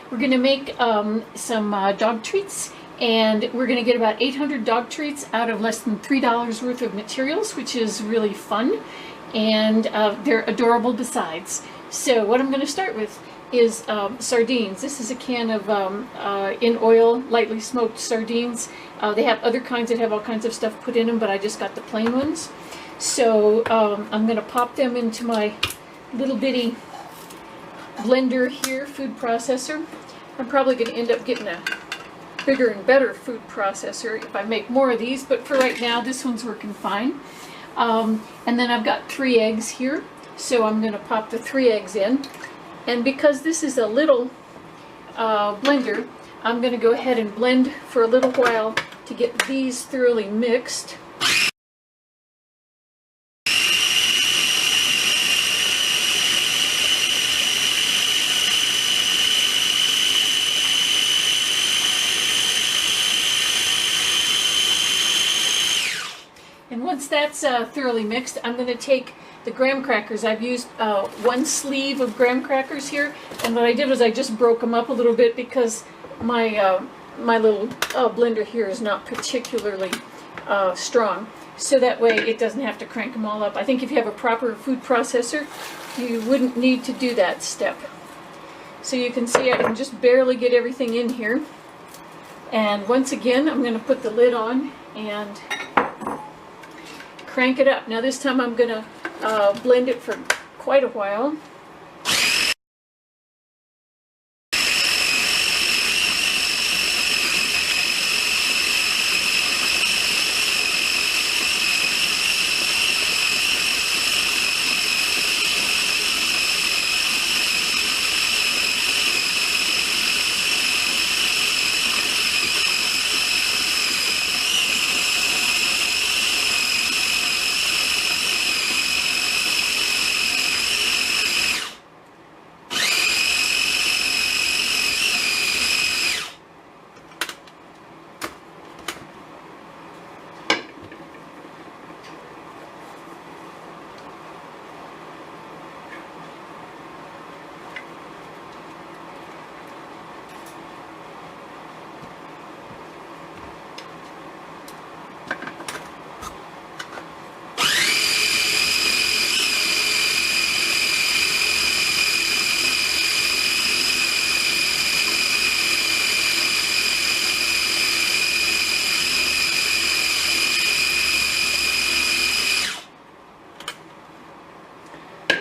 We're going to make some dog treats, and we're going to get about 800 dog treats out of less than $3 worth of materials, which is really fun, and they're adorable besides. So what I'm going to start with is sardines. This is a can of in oil, lightly smoked sardines. They have other kinds that have all kinds of stuff put in them, but I just got the plain ones. So I'm going to pop them into my little bitty blender here, food processor. I'm probably going to end up getting a bigger and better food processor if I make more of these, but for right now this one's working fine. And then I've got 3 eggs here, so I'm going to pop the 3 eggs in. And because this is a little blender, I'm going to go ahead and blend for a little while to get these thoroughly mixed. And once that's thoroughly mixed, I'm going to take the graham crackers. I've used 1 sleeve of graham crackers here, and what I did was I just broke them up a little bit because my my little blender here is not particularly strong, so that way it doesn't have to crank them all up. I think if you have a proper food processor, you wouldn't need to do that step. So you can see I can just barely get everything in here, and once again I'm going to put the lid on and crank it up. Now this time I'm going to blend it for quite a while.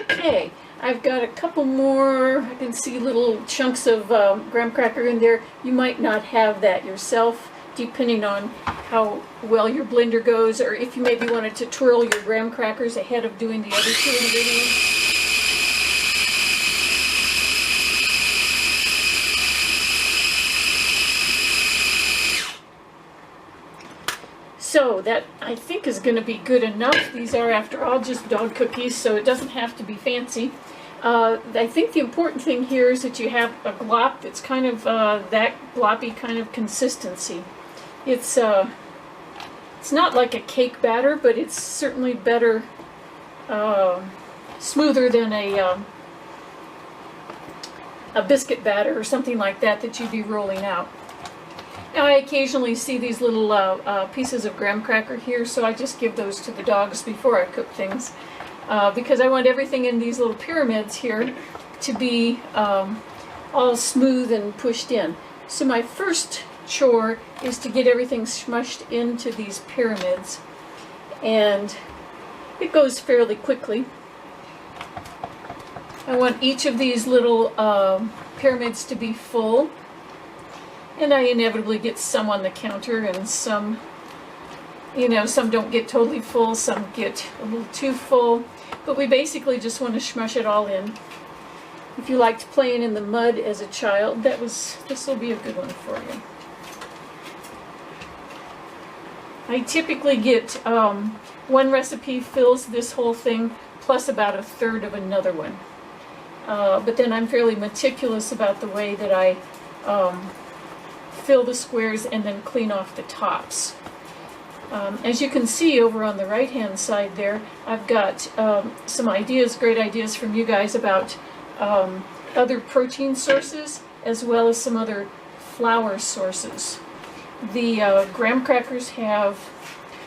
Okay, I've got a couple more. I can see little chunks of graham cracker in there. You might not have that yourself, depending on how well your blender goes, or if you maybe wanted to twirl your graham crackers ahead of doing the other 2 ingredients. So that, I think, is going to be good enough. These are, after all, just dog cookies, so it doesn't have to be fancy. I think the important thing here is that you have a glop that's kind of that gloppy kind of consistency. It's not like a cake batter, but it's certainly better, smoother than a biscuit batter or something like that you'd be rolling out. Now, I occasionally see these little pieces of graham cracker here, so I just give those to the dogs before I cook things, because I want everything in these little pyramids here to be all smooth and pushed in. So my first chore is to get everything smushed into these pyramids, and it goes fairly quickly. I want each of these little pyramids to be full. And I inevitably get some on the counter, and some, some don't get totally full, some get a little too full. But we basically just want to smush it all in. If you liked playing in the mud as a child, this will be a good one for you. I typically get 1 recipe fills this whole thing, plus about 1/3 of another one. But then I'm fairly meticulous about the way that I fill the squares and then clean off the tops. As you can see over on the right hand side there, I've got some ideas, great ideas from you guys about other protein sources as well as some other flour sources. The graham crackers have,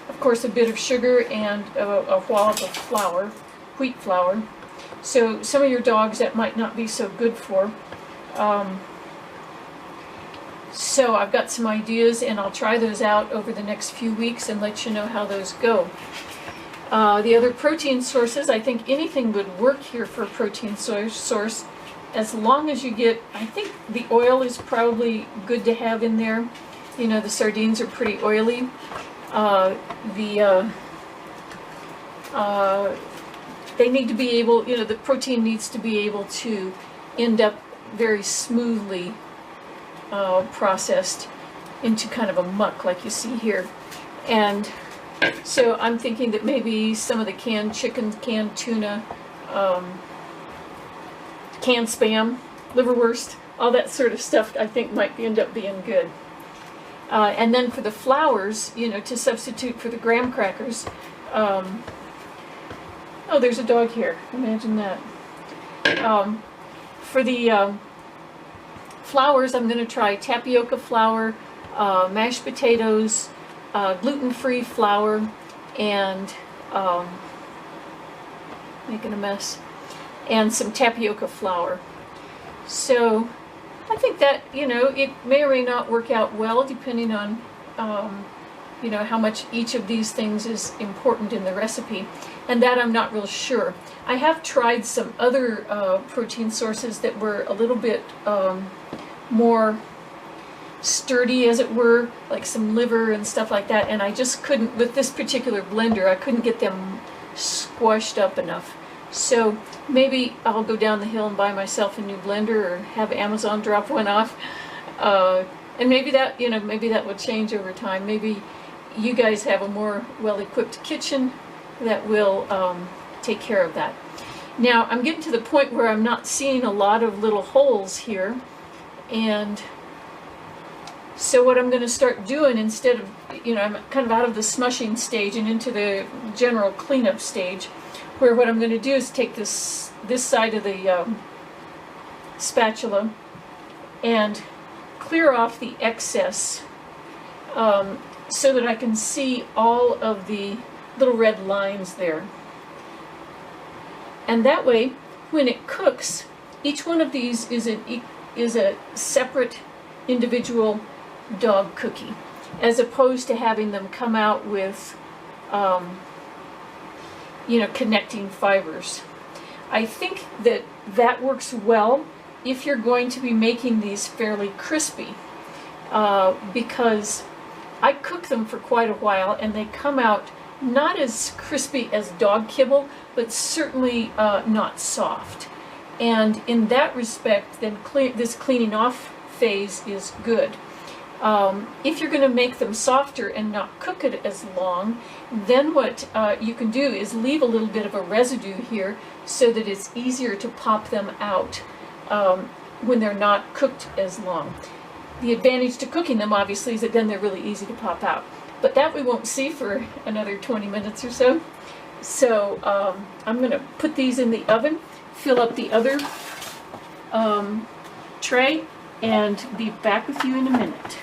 of course, a bit of sugar and a wallop of flour, wheat flour. So some of your dogs that might not be so good for. So I've got some ideas, and I'll try those out over the next few weeks and let you know how those go. The other protein sources, I think anything would work here for a protein source, as long as you get, I think the oil is probably good to have in there. You know, the sardines are pretty oily. They need to be able, you know, the protein needs to be able to end up very smoothly processed into kind of a muck like you see here. And so I'm thinking that maybe some of the canned chicken, canned tuna, canned Spam, liverwurst, all that sort of stuff I think might end up being good. And then for the flours, you know, to substitute for the graham crackers, oh, there's a dog here. Imagine that. For the flours, I'm going to try tapioca flour, mashed potatoes, gluten-free flour, and making a mess, and some tapioca flour. So I think that, you know, it may or may not work out well depending on, you know, how much each of these things is important in the recipe. And that I'm not real sure. I have tried some other protein sources that were a little bit more sturdy, as it were, like some liver and stuff like that, and I just couldn't, with this particular blender, I couldn't get them squashed up enough. So maybe I'll go down the hill and buy myself a new blender, or have Amazon drop one off. And maybe that, you know, maybe that would change over time. Maybe you guys have a more well-equipped kitchen that will take care of that. Now I'm getting to the point where I'm not seeing a lot of little holes here, and so what I'm going to start doing, instead of, you know, I'm kind of out of the smushing stage and into the general cleanup stage, where what I'm going to do is take this side of the spatula and clear off the excess, so that I can see all of the little red lines there. And that way, when it cooks, each one of these is a separate individual dog cookie, as opposed to having them come out with, you know, connecting fibers. I think that that works well if you're going to be making these fairly crispy, because I cook them for quite a while and they come out not as crispy as dog kibble, but certainly not soft. And in that respect, then this cleaning off phase is good. If you're going to make them softer and not cook it as long, then what you can do is leave a little bit of a residue here so that it's easier to pop them out when they're not cooked as long. The advantage to cooking them, obviously, is that then they're really easy to pop out. But that we won't see for another 20 minutes or so. So I'm going to put these in the oven, fill up the other tray, and be back with you in a minute.